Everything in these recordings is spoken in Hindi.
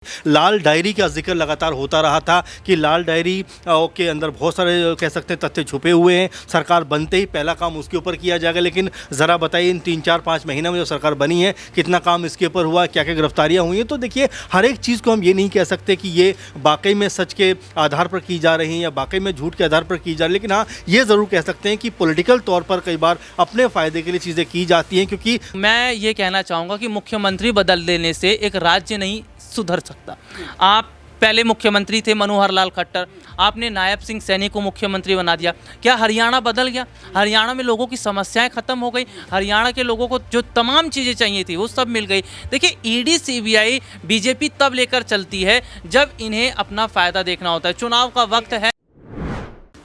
लाल डायरी का जिक्र लगातार होता रहा था कि लाल डायरी के अंदर बहुत सारे कह सकते हैं तथ्य छुपे हुए हैं। सरकार बनते ही पहला काम उसके ऊपर किया जाएगा, लेकिन ज़रा बताइए इन 3-4-5 महीने में जो सरकार बनी है कितना काम इसके ऊपर हुआ, क्या क्या गिरफ्तारियां हुई हैं। तो देखिए हर एक चीज़ को हम ये नहीं कह सकते कि ये वाकई में सच के आधार पर की जा रही हैं या वाकई में झूठ के आधार पर की जा रही, लेकिन हाँ ये ज़रूर कह सकते हैं कि पॉलिटिकल तौर पर कई बार अपने फ़ायदे के लिए चीज़ें की जाती हैं। क्योंकि मैं ये कहना चाहूँगा कि मुख्यमंत्री बदल देने से एक राज्य नहीं सुधर सकता। आप पहले मुख्यमंत्री थे मनोहर लाल खट्टर, आपने नायब सिंह सैनी को मुख्यमंत्री बना दिया। क्या हरियाणा बदल गया? हरियाणा में लोगों की समस्याएं खत्म हो गई। हरियाणा के लोगों को जो तमाम चीज़ें चाहिए थी वो सब मिल गई। देखिए ईडी सीबीआई बीजेपी तब लेकर चलती है जब इन्हें अपना फ़ायदा देखना होता है। चुनाव का वक्त है।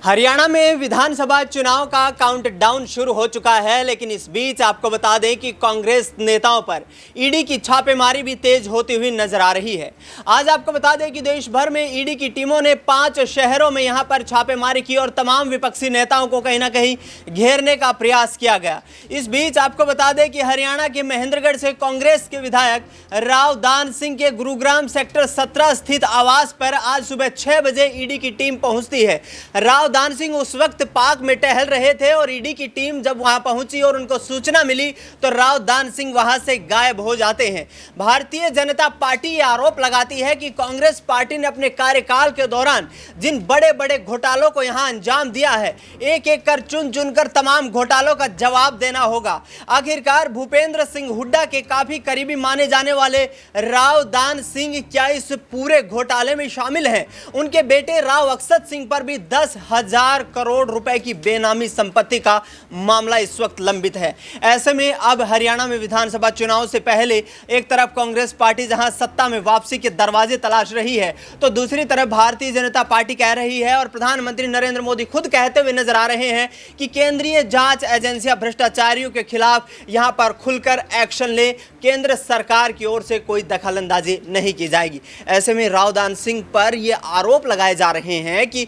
हरियाणा में विधानसभा चुनाव का काउंटडाउन शुरू हो चुका है, लेकिन इस बीच आपको बता दें कि कांग्रेस नेताओं पर ईडी की छापेमारी भी तेज होती हुई नजर आ रही है। आज आपको बता दें कि देश भर में ईडी की टीमों ने 5 शहरों में यहां पर छापेमारी की और तमाम विपक्षी नेताओं को कहीं ना कहीं घेरने का प्रयास किया गया। इस बीच आपको बता दें कि हरियाणा के महेंद्रगढ़ से कांग्रेस के विधायक राव दान सिंह के गुरुग्राम सेक्टर 17 स्थित आवास पर आज सुबह 6 बजे ईडी की टीम पहुंचती है। राव दान सिंह उस वक्त पार्क में टहल रहे थे और ईडी की टीम जब वहां पहुंची और उनको सूचना मिली तो राव दान सिंह वहां से गायब हो जाते हैं। भारतीय जनता पार्टी ये आरोप लगाती है कि कांग्रेस पार्टी ने अपने कार्यकाल के दौरान जिन बड़े बड़े घोटालों को यहां अंजाम दिया है, एक एक कर चुन चुनकर तमाम घोटालों का जवाब देना होगा। आखिरकार भूपेंद्र सिंह हुड्डा के काफी करीबी माने जाने वाले राव दान सिंह क्या इस पूरे घोटाले में शामिल हैं? उनके बेटे राव अक्षत सिंह पर भी 10,000 करोड़ रुपए की बेनामी संपत्ति का मामला इस वक्त लंबित है। ऐसे में अब हरियाणा में विधानसभा चुनाव से पहले एक तरफ कांग्रेस पार्टी जहां सत्ता में वापसी के दरवाजे तलाश रही है, तो दूसरी तरफ भारतीय जनता पार्टी कह रही है और प्रधानमंत्री नरेंद्र मोदी खुद कहते हुए नजर आ रहे हैं कि केंद्रीय जांच एजेंसियां भ्रष्टाचारियों के खिलाफ यहां पर खुलकर एक्शन ले, केंद्र सरकार की ओर से कोई दखलंदाजी नहीं की जाएगी। ऐसे में राव दान सिंह पर यह आरोप लगाए जा रहे हैं कि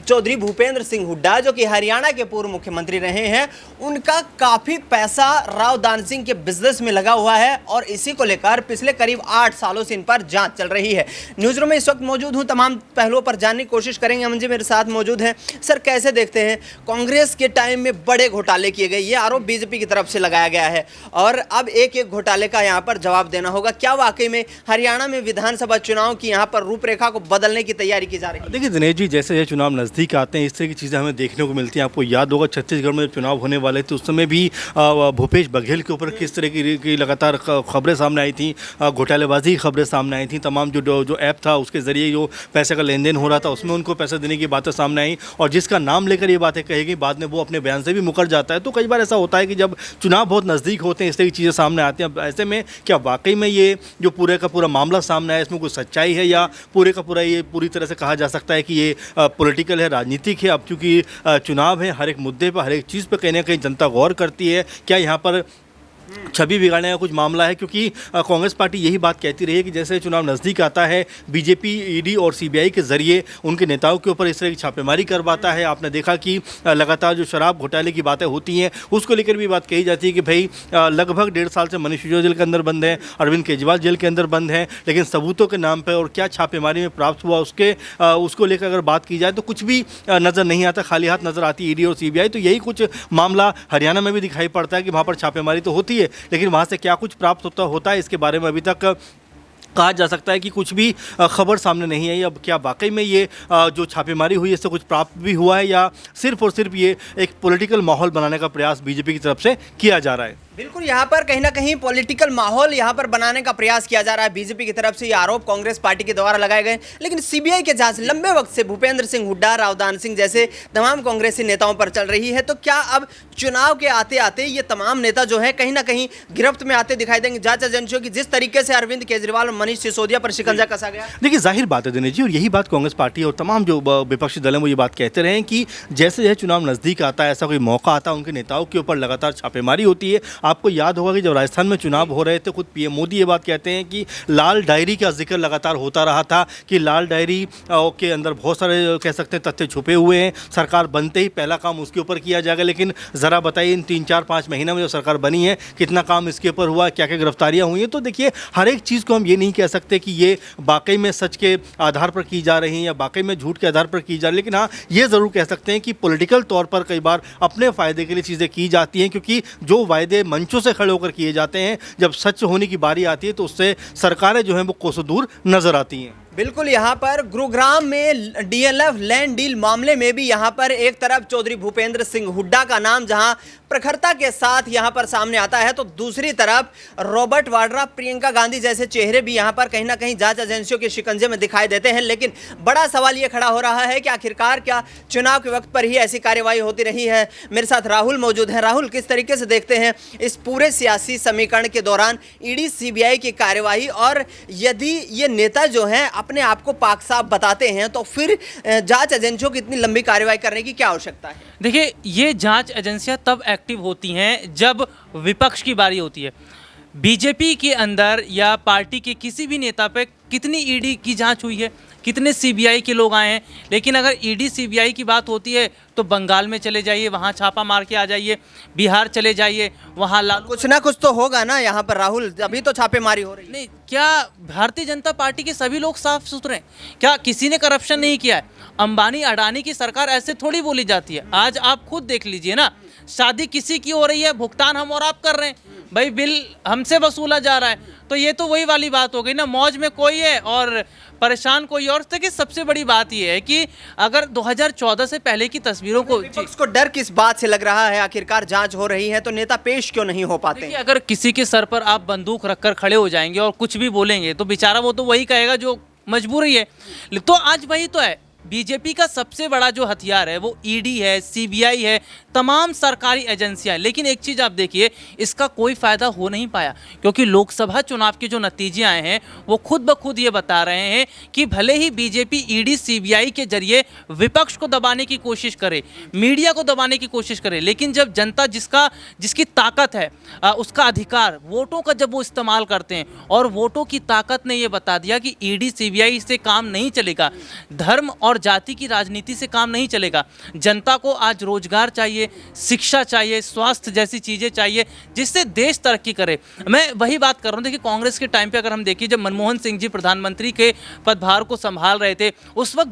चौधरी भूपेंद्र सिंह हुड्डा जो कि हरियाणा के पूर्व मुख्यमंत्री रहे हैं, उनका काफ़ी पैसा राव दान सिंह के बिजनेस में लगा हुआ है और इसी को लेकर पिछले करीब 8 सालों से इन पर जांच चल रही है। न्यूज़ रूम में इस वक्त मौजूद हूं, तमाम पहलुओं पर जानने की कोशिश करेंगे। अमन जी मेरे साथ मौजूद हैं। सर कैसे देखते हैं, कांग्रेस के टाइम में बड़े घोटाले किए गए, ये आरोप बीजेपी की तरफ से लगाया गया है और अब एक एक घोटाले का यहाँ पर जवाब देना होगा। क्या वाकई में हरियाणा में विधानसभा चुनाव की यहाँ पर रूपरेखा को बदलने की तैयारी की जा रही है? देखिए दिनेश जी, जैसे ये चुनाव नज़दीक आते हैं इस तरह की चीज़ें हमें देखने को मिलती हैं। आपको याद होगा छत्तीसगढ़ में जब चुनाव होने वाले थे उस समय भी भूपेश बघेल के ऊपर किस तरह की लगातार खबरें सामने आई थी, घोटालेबाजी की खबरें सामने आई थी। तमाम जो ऐप था उसके ज़रिए जो पैसे का लेन देन हो रहा था उसमें उनको पैसे देने की बातें सामने आई और जिसका नाम लेकर ये बातें कही गई बाद में वो अपने बयान से भी मुकर जाता है। तो कई बार ऐसा होता है कि जब चुनाव बहुत नज़दीक होते हैं इस तरह की चीज़ें सामने आती हैं। अब ऐसे में क्या वाकई में ये जो पूरे का पूरा मामला सामने आया इसमें कोई सच्चाई है या पूरे का पूरा ये पूरी तरह से कहा जा सकता है कि ये पॉलिटिकल है, राजनीतिक है? अब क्योंकि चुनाव है, हर एक मुद्दे पर हर एक चीज़ पर कहीं ना कहीं जनता गौर करती है। क्या यहाँ पर छवि बिगाड़ने का कुछ मामला है? क्योंकि कांग्रेस पार्टी यही बात कहती रही है कि जैसे चुनाव नज़दीक आता है बीजेपी ईडी और सीबीआई के ज़रिए उनके नेताओं के ऊपर इस तरह की छापेमारी करवाता है। आपने देखा कि लगातार जो शराब घोटाले की बातें होती हैं उसको लेकर भी बात कही जाती है कि भाई लगभग 1.5 साल से मनीष सिसोदिया जेल के अंदर बंद है, अरविंद केजरीवाल जेल के अंदर बंद है, लेकिन सबूतों के नाम पर और क्या छापेमारी में प्राप्त हुआ उसको लेकर अगर बात की जाए तो कुछ भी नज़र नहीं आता, खाली हाथ नज़र आती ईडी और सीबीआई। तो यही कुछ मामला हरियाणा में भी दिखाई पड़ता है कि वहाँ पर छापेमारी तो होती है लेकिन वहाँ से क्या कुछ प्राप्त होता है इसके बारे में अभी तक कहा जा सकता है कि कुछ भी खबर सामने नहीं आई। अब क्या वाकई में ये जो छापेमारी हुई है इससे कुछ प्राप्त भी हुआ है या सिर्फ और सिर्फ ये एक पॉलिटिकल माहौल बनाने का प्रयास बीजेपी की तरफ से किया जा रहा है? बिल्कुल, यहाँ पर कहीं ना कहीं पॉलिटिकल माहौल यहाँ पर बनाने का प्रयास किया जा रहा है बीजेपी की तरफ से। ये आरोप कांग्रेस पार्टी के द्वारा लगाए गए, लेकिन सीबीआई के जांच लंबे वक्त से भूपेंद्र सिंह हुड्डा, राव दान सिंह जैसे तमाम कांग्रेसी नेताओं पर चल रही है। तो क्या अब चुनाव के आते आते ये तमाम नेता जो है कहीं ना कहीं गिरफ्त में आते दिखाई देंगे जांच एजेंसियों की, जिस तरीके से अरविंद केजरीवाल और मनीष सिसोदिया पर शिकंजा कसा गया? देखिए जाहिर बात है दिनेश जी, और यही बात कांग्रेस पार्टी और तमाम जो विपक्षी दल हैं वो ये बात कहते रहे हैं कि जैसे जैसे चुनाव नज़दीक आता है ऐसा कोई मौका आता है उनके नेताओं के ऊपर लगातार छापेमारी होती है। आपको याद होगा कि जब राजस्थान में चुनाव हो रहे थे खुद पीएम मोदी ये बात कहते हैं कि लाल डायरी का जिक्र लगातार होता रहा था कि लाल डायरी के अंदर बहुत सारे कह सकते हैं तथ्य छुपे हुए हैं, सरकार बनते ही पहला काम उसके ऊपर किया जाएगा। लेकिन ज़रा बताइए इन 3-4-5 महीने में जो सरकार बनी है कितना काम इसके ऊपर हुआ, क्या क्या गिरफ्तारियां हुई हैं। तो देखिए हर एक चीज़ को हम ये नहीं कह सकते कि ये वाकई में सच के आधार पर की जा रही हैं या वाकई में झूठ के आधार पर की जा रही है, लेकिन हाँ ये ज़रूर कह सकते हैं कि पॉलिटिकल तौर पर कई बार अपने फ़ायदे के लिए चीज़ें की जाती हैं, क्योंकि जो वायदे मंचों से खड़े होकर किए जाते हैं जब सच होने की बारी आती है तो उससे सरकारें जो हैं वो कोसों दूर नज़र आती हैं। बिल्कुल, यहाँ पर गुरुग्राम में डीएलएफ लैंड डील मामले में भी यहाँ पर एक तरफ चौधरी भूपेंद्र सिंह हुड्डा का नाम जहाँ प्रखरता के साथ यहाँ पर सामने आता है, तो दूसरी तरफ रॉबर्ट वाड्रा, प्रियंका गांधी जैसे चेहरे भी यहाँ पर कहीं ना कहीं जांच एजेंसियों के शिकंजे में दिखाई देते हैं। लेकिन बड़ा सवाल ये खड़ा हो रहा है कि आखिरकार क्या चुनाव के वक्त पर ही ऐसी कार्यवाही होती रही है। मेरे साथ राहुल मौजूद हैं। राहुल, किस तरीके से देखते हैं इस पूरे सियासी समीकरण के दौरान ईडी सीबीआई की कार्यवाही, और यदि ये नेता जो हैं अपने आप को पाक साफ बताते हैं तो फिर जांच एजेंसियों की इतनी लंबी कार्रवाई करने की क्या आवश्यकता है? देखिए, ये जांच एजेंसियां तब एक्टिव होती हैं जब विपक्ष की बारी होती है। बीजेपी के अंदर या पार्टी के किसी भी नेता पे कितनी ईडी की जांच हुई है, कितने सीबीआई के लोग आए हैं, लेकिन अगर ईडी सीबीआई की बात होती है तो बंगाल में चले जाइए, वहाँ छापा मार के आ जाइए, बिहार चले जाइए, वहाँ लालू। कुछ ना कुछ तो होगा ना यहाँ पर राहुल, अभी तो छापेमारी हो रही है। नहीं, क्या भारतीय जनता पार्टी के सभी लोग साफ सुथरे हैं? क्या किसी ने करप्शन नहीं किया है? अंबानी अडानी की सरकार ऐसे थोड़ी बोली जाती है। आज आप खुद देख लीजिए ना, शादी किसी की हो रही है, भुगतान हम और आप कर रहे हैं, भाई बिल हमसे वसूला जा रहा है। तो ये तो वही वाली बात हो गई ना, मौज में कोई है और परेशान कोई और। देखिए, सबसे बड़ी बात ये है कि अगर 2014 से पहले की तस्वीरों को, विपक्ष को डर किस बात से लग रहा है? आखिरकार जांच हो रही है तो नेता पेश क्यों नहीं हो पाते? देखिए, अगर किसी के सर पर आप बंदूक रखकर खड़े हो जाएंगे और कुछ भी बोलेंगे तो बेचारा वो तो वही कहेगा जो मजबूरी है। तो आज वही तो है, बीजेपी का सबसे बड़ा जो हथियार है वो ईडी है, सीबीआई है, तमाम सरकारी एजेंसियां हैं। लेकिन एक चीज़ आप देखिए, इसका कोई फ़ायदा हो नहीं पाया, क्योंकि लोकसभा चुनाव के जो नतीजे आए हैं वो खुद ब खुद ये बता रहे हैं कि भले ही बीजेपी ईडी सीबीआई के जरिए विपक्ष को दबाने की कोशिश करे, मीडिया को दबाने की कोशिश करे, लेकिन जब जनता जिसकी ताकत है, उसका अधिकार, वोटों का जब वो इस्तेमाल करते हैं, और वोटों की ताकत ने ये बता दिया कि ईडी सीबीआई से काम नहीं चलेगा, धर्म और जाति की राजनीति से काम नहीं चलेगा। जनता को आज रोजगार चाहिए, शिक्षा चाहिए, स्वास्थ्य जैसी चीजें चाहिए जिससे देश तरक्की करे। मैं वही बात कर रहा हूँ। देखिए, कांग्रेस के टाइम पे अगर हम देखिए, जब मनमोहन सिंह जी प्रधानमंत्री के पदभार को संभाल रहे थे, उस वक्त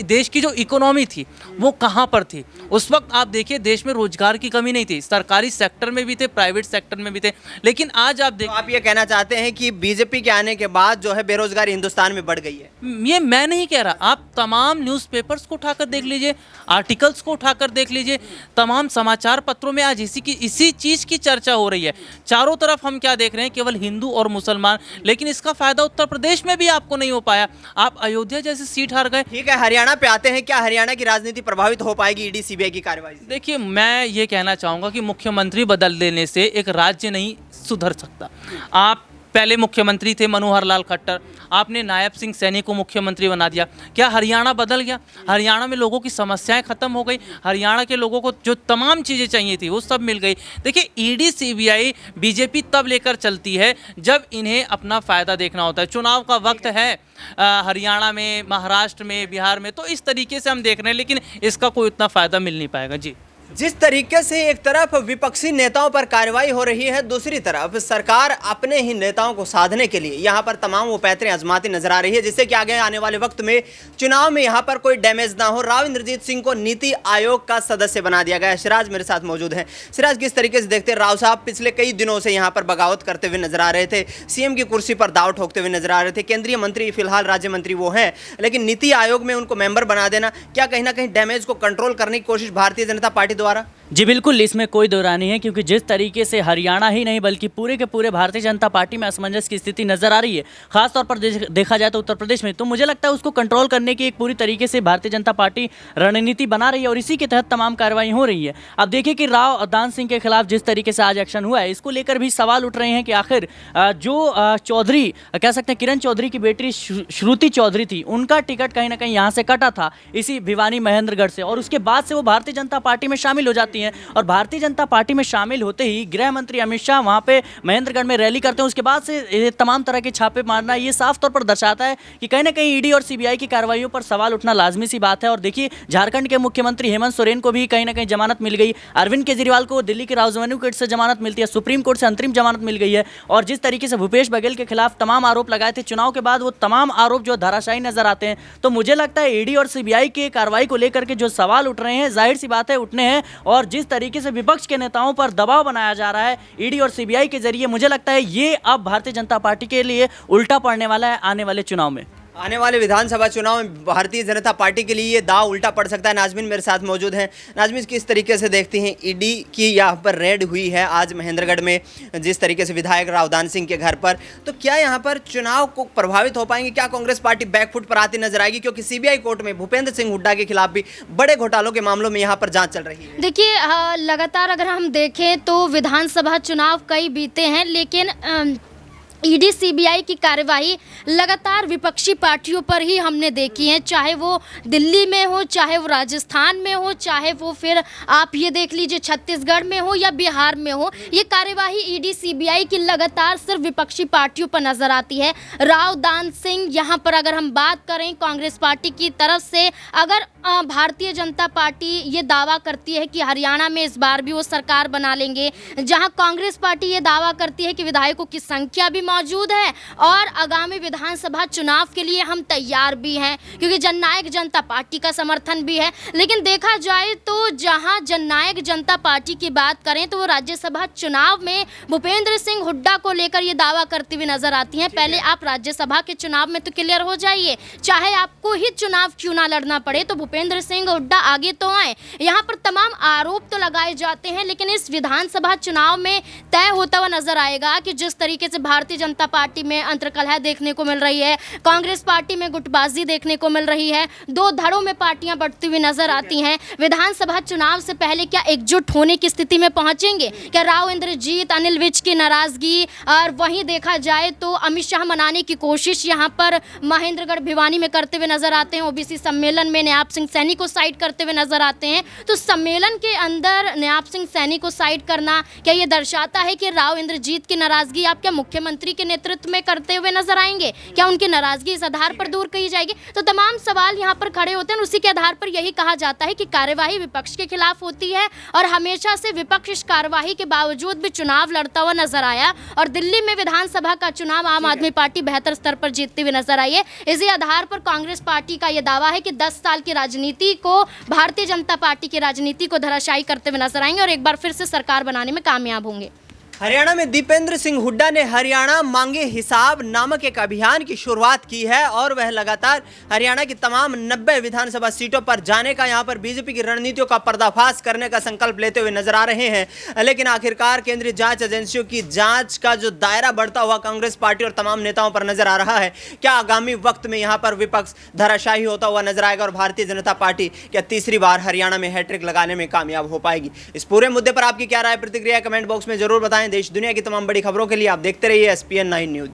देश की जो इकोनॉमी थी वो कहाँ पर थी? उस वक्त आप देखिए, देश में रोजगार की कमी नहीं थी, सरकारी सेक्टर में भी थे, प्राइवेट सेक्टर में भी थे। लेकिन आज आप देखिए, आप ये कहना चाहते हैं कि बीजेपी के आने के बाद जो है बेरोजगारी हिंदुस्तान में बढ़ गई है? ये मैं नहीं कह रहा, आप तमाम न्यूज़पेपर्स को उठाकर देख लीजिए, आर्टिकल्स को उठाकर देख लीजिए, तमाम समाचार पत्रों में आज इसी चीज़ की चर्चा हो रही है। चारों तरफ हम क्या देख रहे हैं? केवल हिंदू और मुसलमान। लेकिन इसका फायदा उत्तर प्रदेश में भी आपको नहीं हो पाया, आप अयोध्या जैसी सीट हार गए। ठीक है, हरियाणा पे आते हैं। क्या हरियाणा की राजनीति प्रभावित हो पाएगी ईडी सीबीआई की कार्रवाई से? देखिए, मैं ये कहना चाहूँगा कि मुख्यमंत्री बदल देने से एक राज्य नहीं सुधर सकता। आप पहले मुख्यमंत्री थे मनोहर लाल खट्टर, आपने नायब सिंह सैनी को मुख्यमंत्री बना दिया। क्या हरियाणा बदल गया? हरियाणा में लोगों की समस्याएं खत्म हो गई, हरियाणा के लोगों को जो तमाम चीज़ें चाहिए थी वो सब मिल गई। देखिए, ईडी सीबीआई बीजेपी तब लेकर चलती है जब इन्हें अपना फ़ायदा देखना होता है। चुनाव का वक्त है हरियाणा में, महाराष्ट्र में, बिहार में, तो इस तरीके से हम देख रहे हैं, लेकिन इसका कोई उतना फ़ायदा मिल नहीं पाएगा। जी, जिस तरीके से एक तरफ विपक्षी नेताओं पर कार्रवाई हो रही है, दूसरी तरफ सरकार अपने ही नेताओं को साधने के लिए यहाँ पर तमाम वो पैतरे आजमाती नजर आ रही है, जिससे कि आगे आने वाले वक्त में चुनाव में यहाँ पर कोई डैमेज ना हो। राव इंद्रजीत सिंह को नीति आयोग का सदस्य बना दिया गया। सिराज मेरे साथ मौजूद हैं। सिराज, किस तरीके से देखते हैं? राव साहब पिछले कई दिनों से यहाँ पर बगावत करते हुए नजर आ रहे थे, सीएम की कुर्सी पर दाव ठोकते हुए नजर आ रहे थे। केंद्रीय मंत्री फिलहाल राज्य मंत्री वो हैं, लेकिन नीति आयोग में उनको मेंबर बना देना क्या कहीं ना कहीं डैमेज को कंट्रोल करने की कोशिश भारतीय जनता पार्टी द्वारा? जी बिल्कुल, इसमें कोई दो राय नहीं है, क्योंकि जिस तरीके से हरियाणा ही नहीं बल्कि पूरे के पूरे भारतीय जनता पार्टी में असमंजस की स्थिति नजर आ रही है, खासतौर पर देखा जाए तो उत्तर प्रदेश में, तो मुझे लगता है उसको कंट्रोल करने की एक पूरी तरीके से भारतीय जनता पार्टी रणनीति बना रही है और इसी के तहत तमाम कार्रवाई हो रही है। अब देखिए कि राव दान सिंह के खिलाफ जिस तरीके से आज एक्शन हुआ है, इसको लेकर भी सवाल उठ रहे हैं कि आखिर जो चौधरी कह सकते हैं, किरण चौधरी की बेटी श्रुति चौधरी थी, उनका टिकट कहीं ना कहीं यहाँ से कटा था इसी भिवानी महेंद्रगढ़ से, और उसके बाद से वो भारतीय जनता पार्टी में शामिल हो जाती होती हैं और भारतीय जनता पार्टी में शामिल होते ही गृह मंत्री अमित शाह वहाँ पे महेंद्रगढ़ में रैली करते हैं। उसके बाद से ये तमाम तरह के छापे मारना ये साफ तौर पर दर्शाता है कि कहीं ना कहीं ईडी और सीबीआई की कार्रवाइयों पर सवाल उठना लाजमी सी बात है। और देखिए, झारखंड के मुख्यमंत्री हेमंत सोरेन को भी कहीं ना कहीं जमानत मिल गई, अरविंद केजरीवाल को दिल्ली के राजधानी कोर्ट से जमानत मिलती है, सुप्रीम कोर्ट से अंतरिम जमानत मिल गई है। और जिस तरीके से भूपेश बघेल के खिलाफ तमाम आरोप लगाए थे चुनाव के बाद, वो तमाम आरोप जो धराशायी नजर आते हैं। तो मुझे लगता है ईडी और सीबीआई के कार्रवाई को लेकर के जो सवाल उठ रहे हैं, जाहिर सी बात है उठने हैं। और जिस तरीके से विपक्ष के नेताओं पर दबाव बनाया जा रहा है ईडी और सीबीआई के जरिए, मुझे लगता है ये अब भारतीय जनता पार्टी के लिए उल्टा पड़ने वाला है आने वाले चुनाव में। आने वाले विधानसभा चुनाव में भारतीय जनता पार्टी के लिए ये दाव उल्टा पड़ सकता है। नाजमीन मेरे साथ मौजूद हैं। नाजमीन, किस तरीके से देखती हैं ईडी की यहाँ पर रेड हुई है आज महेंद्रगढ़ में, जिस तरीके से विधायक रावदान सिंह के घर पर, तो क्या यहाँ पर चुनाव को प्रभावित हो पाएंगे? क्या कांग्रेस पार्टी बैकफुट पर आती नजर आएगी? क्योंकि सीबीआई कोर्ट में भूपेंद्र सिंह हुड्डा के खिलाफ भी बड़े घोटालों के मामलों में यहाँ पर जाँच चल रही है। देखिए, लगातार अगर हम देखें तो विधानसभा चुनाव कई बीते हैं, लेकिन ईडी सीबीआई की कार्यवाही लगातार विपक्षी पार्टियों पर ही हमने देखी है, चाहे वो दिल्ली में हो, चाहे वो राजस्थान में हो, चाहे वो फिर आप ये देख लीजिए छत्तीसगढ़ में हो या बिहार में हो। ये कार्यवाही ईडी सीबीआई की लगातार सिर्फ विपक्षी पार्टियों पर नजर आती है। रावदान सिंह, यहाँ पर अगर हम बात करें कांग्रेस पार्टी की तरफ से, अगर भारतीय जनता पार्टी ये दावा करती है कि हरियाणा में इस बार भी वो सरकार बना लेंगे, जहाँ कांग्रेस पार्टी ये दावा करती है कि विधायकों की संख्या भी मौजूद है और आगामी विधानसभा चुनाव के लिए हम तैयार भी हैं, क्योंकि जननायक जनता पार्टी का समर्थन भी है। लेकिन देखा जाए तो जहां जननायक जनता पार्टी की बात करें तो वो राज्यसभा चुनाव में भूपेंद्र सिंह हुड्डा को लेकर ये दावा करती हुई नजर आती हैं। पहले आप राज्यसभा के चुनाव में तो क्लियर हो जाइए, चाहे आपको ही चुनाव क्यों ना लड़ना पड़े, तो भूपेंद्र सिंह हुड्डा आगे तो आए। यहाँ पर तमाम आरोप तो लगाए जाते हैं, लेकिन इस विधानसभा चुनाव में तय होता हुआ नजर आएगा कि जिस तरीके से भारतीय जनता पार्टी में अंतर्कलह देखने को मिल रही है, कांग्रेस पार्टी में गुटबाजी देखने को मिल रही है, दो धड़ों में पार्टियां बढ़ती हुई नजर आती हैं। विधानसभा चुनाव से पहले क्या एकजुट होने की स्थिति में पहुंचेंगे? क्या राव इंद्रजीत, अनिल विज की नाराजगी, और वहीं देखा जाए तो अमित शाह मनाने की कोशिश यहां पर महेंद्रगढ़ भिवानी में करते हुए नजर आते हैं। ओबीसी सम्मेलन में नयाब सिंह सैनी को साइड करते हुए नजर आते हैं। तो सम्मेलन के अंदर नयाब सिंह सैनी को साइड करना, क्या ये दर्शाता है कि राव इंद्रजीत की नाराजगी आप क्या मुख्यमंत्री के नेतृत्व में करते हुए नजर आएंगे? क्या उनकी नाराजगी इस आधार पर दूर की जाएगी? तो तमाम सवाल यहाँ पर खड़े होते हैं। उसी के आधार पर यही कहा जाता है कि कार्यवाही विपक्ष के खिलाफ होती है और हमेशा से विपक्ष इस कार्यवाही के बावजूद भी चुनाव लड़ता हुआ नजर आया और दिल्ली में विधानसभा का चुनाव आम आदमी पार्टी बेहतर स्तर पर जीतती हुई नजर आई है। इसी आधार पर कांग्रेस पार्टी का यह दावा है कि 10 साल की राजनीति को, भारतीय जनता पार्टी की राजनीति को धराशायी करते हुए नजर आएंगे और एक बार फिर से सरकार बनाने में कामयाब होंगे। हरियाणा में दीपेंद्र सिंह हुड्डा ने हरियाणा मांगे हिसाब नामक एक अभियान की शुरुआत की है और वह लगातार हरियाणा की तमाम 90 विधानसभा सीटों पर जाने का, यहां पर बीजेपी की रणनीतियों का पर्दाफाश करने का संकल्प लेते हुए नजर आ रहे हैं। लेकिन आखिरकार केंद्रीय जांच एजेंसियों की जांच का जो दायरा बढ़ता हुआ कांग्रेस पार्टी और तमाम नेताओं पर नजर आ रहा है, क्या आगामी वक्त में यहां पर विपक्ष धराशायी होता हुआ नजर आएगा और भारतीय जनता पार्टी क्या तीसरी बार हरियाणा में हैट्रिक लगाने में कामयाब हो पाएगी? इस पूरे मुद्दे पर आपकी क्या राय, प्रतिक्रिया कमेंट बॉक्स में जरूर बताएं। देश दुनिया की तमाम बड़ी खबरों के लिए आप देखते रहिए SPN 9 न्यूज।